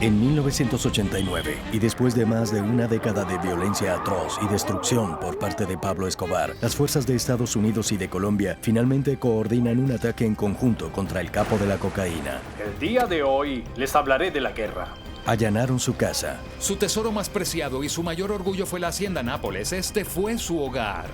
En 1989, y después de más de una década de violencia atroz y destrucción por parte de Pablo Escobar, las fuerzas de Estados Unidos y de Colombia finalmente coordinan un ataque en conjunto contra el capo de la cocaína. El día de hoy les hablaré de la guerra. Allanaron su casa. Su tesoro más preciado y su mayor orgullo fue la hacienda Nápoles. Este fue su hogar.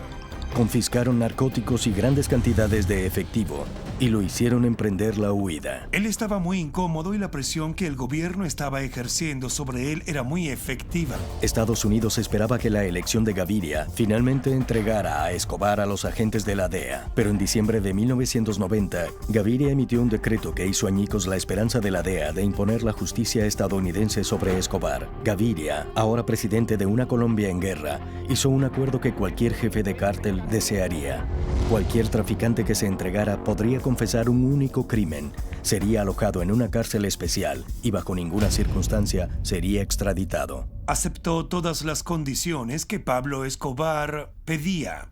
Confiscaron narcóticos y grandes cantidades de efectivo y lo hicieron emprender la huida. Él estaba muy incómodo y la presión que el gobierno estaba ejerciendo sobre él era muy efectiva. Estados Unidos esperaba que la elección de Gaviria finalmente entregara a Escobar a los agentes de la DEA. Pero en diciembre de 1990, Gaviria emitió un decreto que hizo añicos la esperanza de la DEA de imponer la justicia estadounidense sobre Escobar. Gaviria, ahora presidente de una Colombia en guerra, hizo un acuerdo que cualquier jefe de cártel desearía. Cualquier traficante que se entregara podría confesar un único crimen, sería alojado en una cárcel especial y bajo ninguna circunstancia sería extraditado. Aceptó todas las condiciones que Pablo Escobar pedía.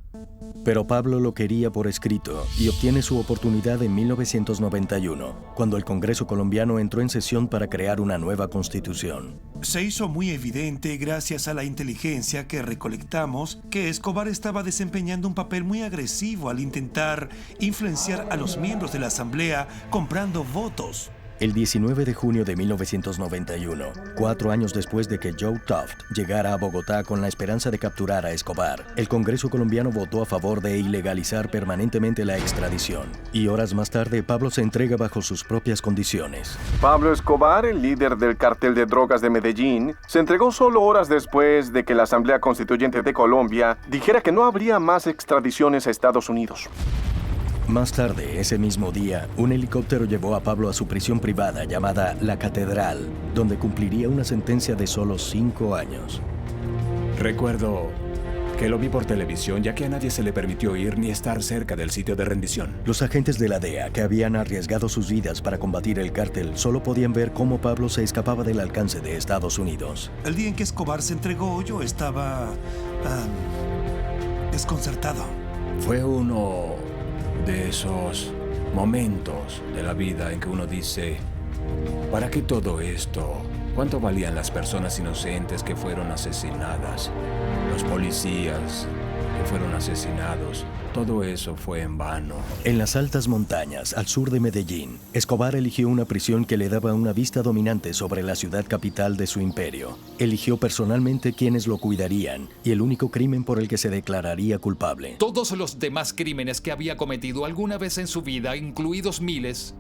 Pero Pablo lo quería por escrito y obtiene su oportunidad en 1991, cuando el Congreso colombiano entró en sesión para crear una nueva constitución. Se hizo muy evidente, gracias a la inteligencia que recolectamos, que Escobar estaba desempeñando un papel muy agresivo al intentar influenciar a los miembros de la Asamblea comprando votos. El 19 de junio de 1991, 4 años después de que Joe Toft llegara a Bogotá con la esperanza de capturar a Escobar, el Congreso colombiano votó a favor de ilegalizar permanentemente la extradición. Y horas más tarde, Pablo se entrega bajo sus propias condiciones. Pablo Escobar, el líder del cartel de drogas de Medellín, se entregó solo horas después de que la Asamblea Constituyente de Colombia dijera que no habría más extradiciones a Estados Unidos. Más tarde, ese mismo día, un helicóptero llevó a Pablo a su prisión privada llamada La Catedral, donde cumpliría una sentencia de solo 5 años. Recuerdo que lo vi por televisión, ya que a nadie se le permitió ir ni estar cerca del sitio de rendición. Los agentes de la DEA, que habían arriesgado sus vidas para combatir el cártel, solo podían ver cómo Pablo se escapaba del alcance de Estados Unidos. El día en que Escobar se entregó, yo estaba desconcertado. Fue uno de esos momentos de la vida en que uno dice, ¿para qué todo esto? ¿Cuánto valían las personas inocentes que fueron asesinadas? Los policías que fueron asesinados. Todo eso fue en vano. En las altas montañas, al sur de Medellín, Escobar eligió una prisión que le daba una vista dominante sobre la ciudad capital de su imperio. Eligió personalmente quienes lo cuidarían y el único crimen por el que se declararía culpable. Todos los demás crímenes que había cometido alguna vez en su vida, incluidos miles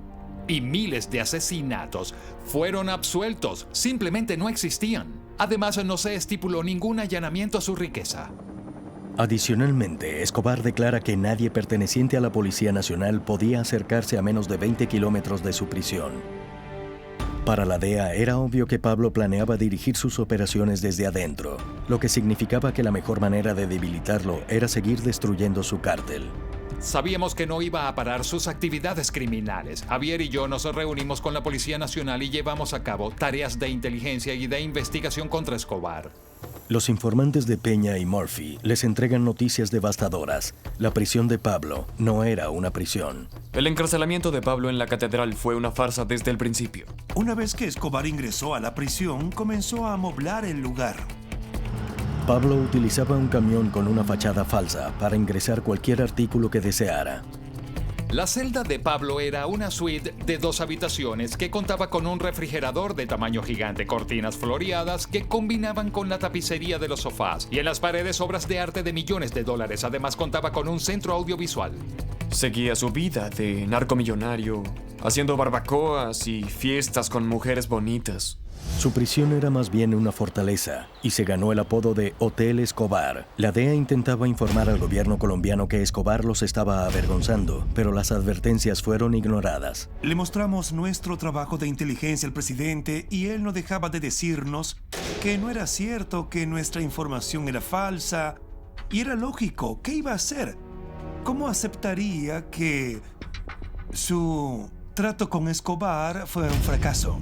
y miles de asesinatos, fueron absueltos. Simplemente no existían. Además, no se estipuló ningún allanamiento a su riqueza. Adicionalmente, Escobar declara que nadie perteneciente a la Policía Nacional podía acercarse a menos de 20 kilómetros de su prisión. Para la DEA era obvio que Pablo planeaba dirigir sus operaciones desde adentro, lo que significaba que la mejor manera de debilitarlo era seguir destruyendo su cártel. Sabíamos que no iba a parar sus actividades criminales. Javier y yo nos reunimos con la Policía Nacional y llevamos a cabo tareas de inteligencia y de investigación contra Escobar. Los informantes de Peña y Murphy les entregan noticias devastadoras. La prisión de Pablo no era una prisión. El encarcelamiento de Pablo en la catedral fue una farsa desde el principio. Una vez que Escobar ingresó a la prisión, comenzó a amoblar el lugar. Pablo utilizaba un camión con una fachada falsa para ingresar cualquier artículo que deseara. La celda de Pablo era una suite de 2 habitaciones que contaba con un refrigerador de tamaño gigante, cortinas floreadas que combinaban con la tapicería de los sofás y en las paredes obras de arte de millones de dólares. Además contaba con un centro audiovisual. Seguía su vida de narcomillonario, haciendo barbacoas y fiestas con mujeres bonitas. Su prisión era más bien una fortaleza y se ganó el apodo de Hotel Escobar. La DEA intentaba informar al gobierno colombiano que Escobar los estaba avergonzando, pero las advertencias fueron ignoradas. Le mostramos nuestro trabajo de inteligencia al presidente y él no dejaba de decirnos que no era cierto, que nuestra información era falsa. Y era lógico, ¿qué iba a hacer? ¿Cómo aceptaría que su trato con Escobar fue un fracaso?